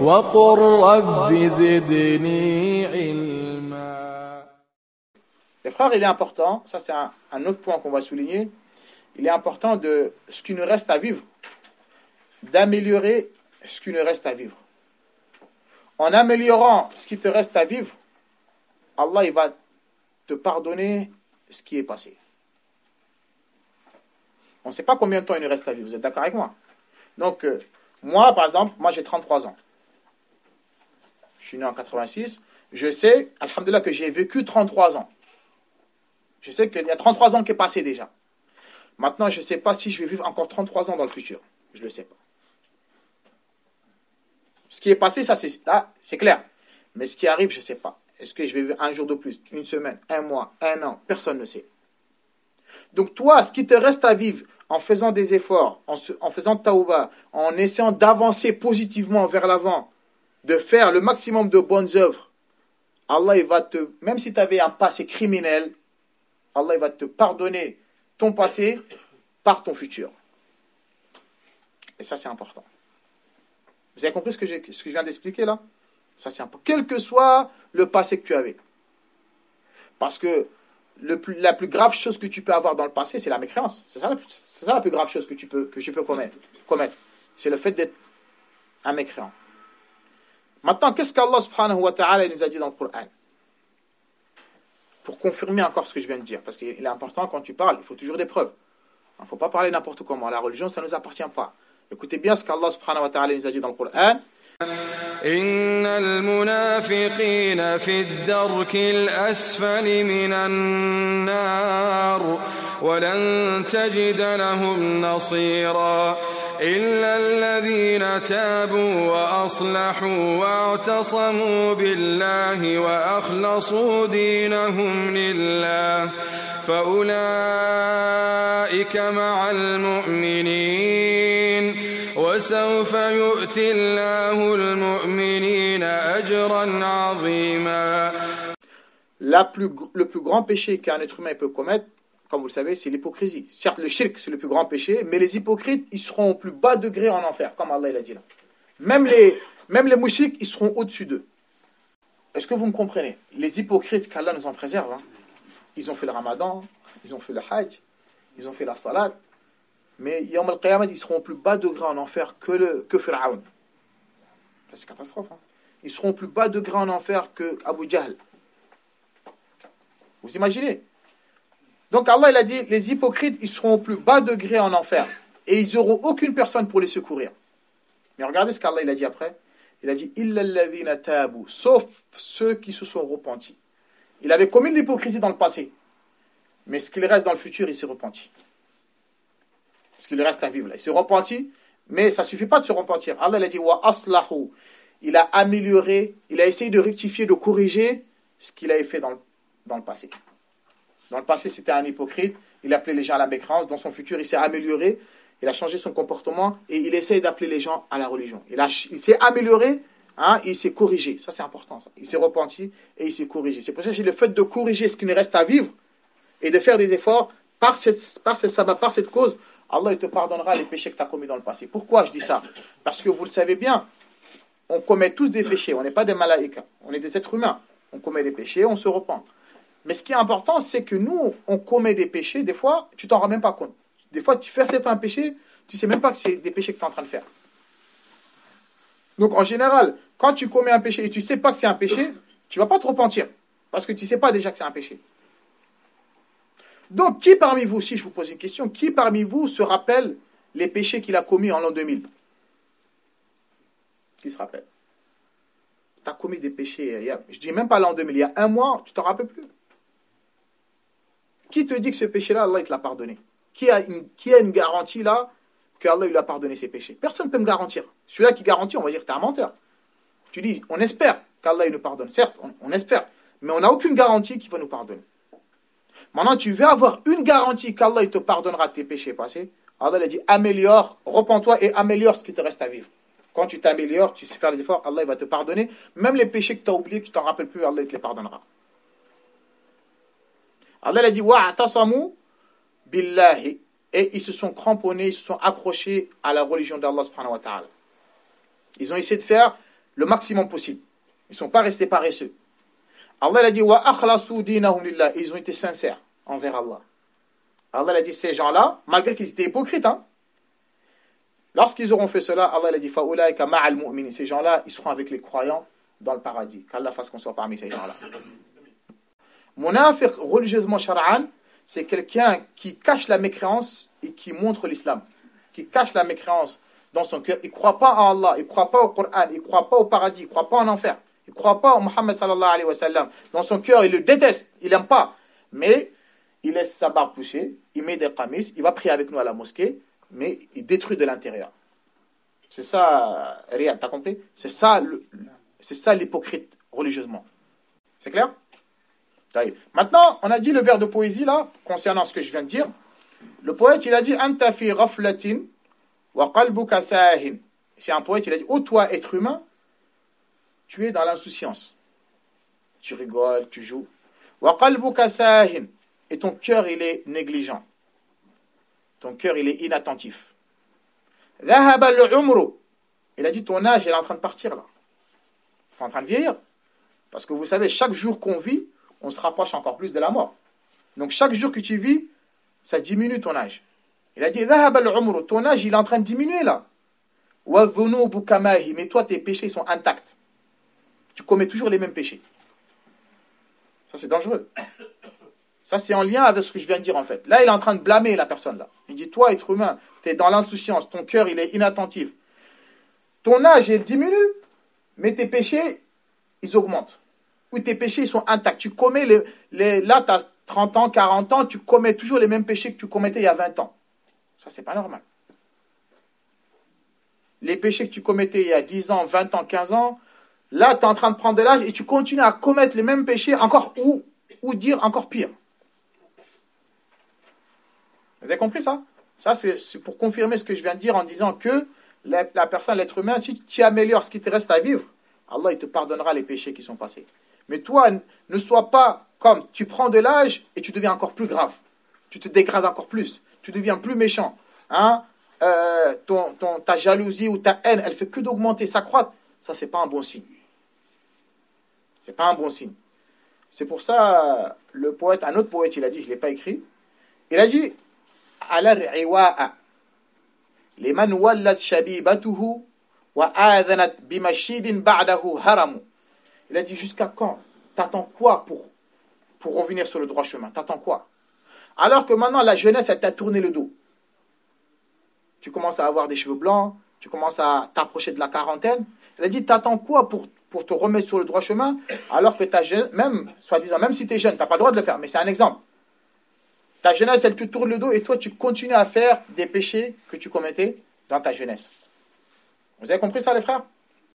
وقل رب زدني علما. Les frères, il est important, ça c'est un autre point qu'on va souligner, il est important de ce qui nous reste à vivre, d'améliorer ce qui nous reste à vivre. En améliorant ce qui te reste à vivre, Allah il va te pardonner ce qui est passé. On ne sait pas combien de temps il nous reste à vivre, vous êtes d'accord avec moi? Donc, moi par exemple, moi j'ai 33 ans. Je suis né en 86. Je sais, alhamdoulilah, que j'ai vécu 33 ans. Je sais qu'il y a 33 ans qui est passé déjà. Maintenant, je ne sais pas si je vais vivre encore 33 ans dans le futur. Je ne le sais pas. Ce qui est passé, ça c'est clair. Mais ce qui arrive, je ne sais pas. Est-ce que je vais vivre un jour de plus, une semaine, un mois, un an? Personne ne sait. Donc toi, ce qui te reste à vivre, en faisant des efforts, en faisant tawbah, en essayant d'avancer positivement vers l'avant, de faire le maximum de bonnes œuvres, Allah il va te, même si tu avais un passé criminel, Allah il va te pardonner ton passé par ton futur. Et ça c'est important. Vous avez compris ce que je viens d'expliquer là? Ça c'est important. Quel que soit le passé que tu avais. Parce que la plus grave chose que tu peux avoir dans le passé, c'est la mécréance. C'est ça la plus grave chose que tu peux commettre. C'est le fait d'être un mécréant. Maintenant, qu'est-ce qu'Allah subhanahu wa ta'ala nous a dit dans le Coran? Pour confirmer encore ce que je viens de dire. Parce qu'il est important quand tu parles, il faut toujours des preuves. Il ne faut pas parler n'importe comment. La religion, ça ne nous appartient pas. Écoutez bien ce qu'Allah subhanahu wa ta'ala nous a dit dans le Coran. إن المنافقين في الدرك الأسفل من النار ولن تجد لهم نصيرا إلا الذين تابوا وأصلحوا واعتصموا بالله وأخلصوا دينهم لله فأولئك مع المؤمنين وسوف يؤتي الله المؤمنين أجرا عظيما. Le plus grand péché qu'un être humain peut commettre, comme vous le savez, c'est l'hypocrisie. Certes, le shirk, c'est le plus grand péché, mais les hypocrites, ils seront au plus bas degré en enfer, comme Allah l'a dit là. Même les mouchiks, ils seront au-dessus d'eux. Est-ce que vous me comprenez? Les hypocrites, qu'Allah nous en préserve, hein, ils ont fait le ramadan, ils ont fait le hajj, ils ont fait la salat, mais Yawm al-Qiyamah, ils seront au plus bas degré en enfer que Pharaon. C'est une catastrophe. Hein. Ils seront au plus bas degré en enfer que Abu Jahl. Vous imaginez? Donc Allah il a dit, les hypocrites, ils seront au plus bas degré en enfer. Et ils n'auront aucune personne pour les secourir. Mais regardez ce qu'Allah il a dit après. Il a dit, Illa alladhina tabu, sauf ceux qui se sont repentis. Il avait commis l'hypocrisie dans le passé. Mais ce qu'il reste dans le futur, il s'est repenti. Ce qu'il reste à vivre là. Il s'est repenti, mais ça ne suffit pas de se repentir. Allah il a dit, wa aslahu. Il a amélioré, il a essayé de rectifier, de corriger ce qu'il avait fait dans le passé. Dans le passé, c'était un hypocrite. Il appelait les gens à la mécréance. Dans son futur, il s'est amélioré. Il a changé son comportement et il essaye d'appeler les gens à la religion. Il s'est amélioré, hein, il s'est corrigé. Ça, c'est important. Ça. Il s'est repenti et il s'est corrigé. C'est pour ça que le fait de corriger ce qui nous reste à vivre et de faire des efforts par cette cause, Allah il te pardonnera les péchés que tu as commis dans le passé. Pourquoi je dis ça? Parce que vous le savez bien, on commet tous des péchés. On n'est pas des malaïkas. On est des êtres humains. On commet des péchés, on se repent. Mais ce qui est important, c'est que nous, on commet des péchés. Des fois, tu t'en rends même pas compte. Des fois, tu fais certains péchés, tu sais même pas que c'est des péchés que tu es en train de faire. Donc, en général, quand tu commets un péché et tu sais pas que c'est un péché, tu vas pas te repentir. Parce que tu sais pas déjà que c'est un péché. Donc, qui parmi vous, si je vous pose une question, qui parmi vous se rappelle les péchés qu'il a commis en l'an 2000? Qui se rappelle? Tu as commis des péchés, je dis même pas l'an 2000, il y a un mois, tu t'en rappelles plus. Qui te dit que ce péché-là, Allah il te l'a pardonné? Qui a une garantie là que Allah lui a pardonné ses péchés? Personne ne peut me garantir. Celui-là qui garantit, on va dire que tu es un menteur. Tu dis, on espère qu'Allah il nous pardonne. Certes, on espère, mais on n'a aucune garantie qu'il va nous pardonner. Maintenant, tu veux avoir une garantie qu'Allah il te pardonnera tes péchés passés. Allah il a dit, améliore, repens-toi et améliore ce qui te reste à vivre. Quand tu t'améliores, tu sais faire les efforts, Allah il va te pardonner. Même les péchés que tu as oubliés, que tu t'en rappelles plus, Allah il te les pardonnera. Allah il a dit, wa'atasamu billahi. Et ils se sont cramponnés, ils se sont accrochés à la religion d'Allah subhanahu wa ta'ala. Ils ont essayé de faire le maximum possible. Ils ne sont pas restés paresseux. Allah a dit wa akhlasu dinahum lillah, ils ont été sincères envers Allah. Allah a dit ces gens-là, malgré qu'ils étaient hypocrites, hein, lorsqu'ils auront fait cela, Allah a dit fa ulaika ma'al mu'minin, ces gens-là, ils seront avec les croyants dans le paradis. Qu'Allah fasse qu'on soit parmi ces gens-là. Munafiq, religieusement shar'an, c'est quelqu'un qui cache la mécréance et qui montre l'islam. Qui cache la mécréance dans son cœur. Il ne croit pas en Allah, il ne croit pas au Coran, il ne croit pas au paradis, il ne croit pas en enfer. Il ne croit pas en Muhammad sallallahu alayhi wa sallam. Dans son cœur, il le déteste, il n'aime pas. Mais il laisse sa barbe pousser, il met des qamis, il va prier avec nous à la mosquée, mais il détruit de l'intérieur. C'est ça, Riyad, t'as compris? C'est ça l'hypocrite religieusement. C'est clair? Maintenant, on a dit le vers de poésie là, concernant ce que je viens de dire. Le poète, il a dit Anta fi ghaflatin wa qalbuka sahin. C'est un poète, il a dit ô toi, être humain, tu es dans l'insouciance. Tu rigoles, tu joues. Wa qalbuka sahin. Et ton cœur, il est négligent. Ton cœur, il est inattentif. Dhahaba al-umru. Il a dit ton âge, il est en train de partir là. Tu es en train de vieillir. Parce que vous savez, chaque jour qu'on vit, on se rapproche encore plus de la mort. Donc chaque jour que tu vis, ça diminue ton âge. Il a dit dhahaba al-umru, ton âge, il est en train de diminuer là. Wa dhunubu kamahi, mais toi tes péchés sont intacts. Tu commets toujours les mêmes péchés. Ça c'est dangereux. Ça c'est en lien avec ce que je viens de dire en fait. Là, il est en train de blâmer la personne là. Il dit toi être humain, tu es dans l'insouciance, ton cœur il est inattentif. Ton âge il diminue, mais tes péchés ils augmentent. Ou tes péchés ils sont intacts. Tu commets là tu as 30 ans, 40 ans, tu commets toujours les mêmes péchés que tu commettais il y a 20 ans. Ça c'est pas normal. Les péchés que tu commettais il y a 10 ans, 20 ans, 15 ans, là tu es en train de prendre de l'âge et tu continues à commettre les mêmes péchés encore ou dire encore pire. Vous avez compris ça? Ça, c'est pour confirmer ce que je viens de dire en disant que la personne, l'être humain, si tu améliores ce qui te reste à vivre, Allah, il te pardonnera les péchés qui sont passés. Mais toi, ne sois pas comme tu prends de l'âge et tu deviens encore plus grave. Tu te dégrades encore plus. Tu deviens plus méchant. Hein? Ta jalousie ou ta haine, elle fait que d'augmenter, s'accroître. Ça, c'est pas un bon signe. C'est pas un bon signe. C'est pour ça, le poète, un autre poète, il a dit, je ne l'ai pas écrit, il a dit, al-riwa'a liman wallat shabibatuhu wa adhanat bimashidin ba'dahu haramu. Il a dit, jusqu'à quand? T'attends quoi pour revenir sur le droit chemin? T'attends quoi? Alors que maintenant, la jeunesse, elle t'a tourné le dos. Tu commences à avoir des cheveux blancs, tu commences à t'approcher de la quarantaine. Il a dit, t'attends quoi pour te remettre sur le droit chemin, alors que ta jeune, même, soi-disant, même si tu es jeune, tu n'as pas le droit de le faire, mais c'est un exemple. Ta jeunesse, elle te tourne le dos et toi, tu continues à faire des péchés que tu commettais dans ta jeunesse. Vous avez compris ça, les frères?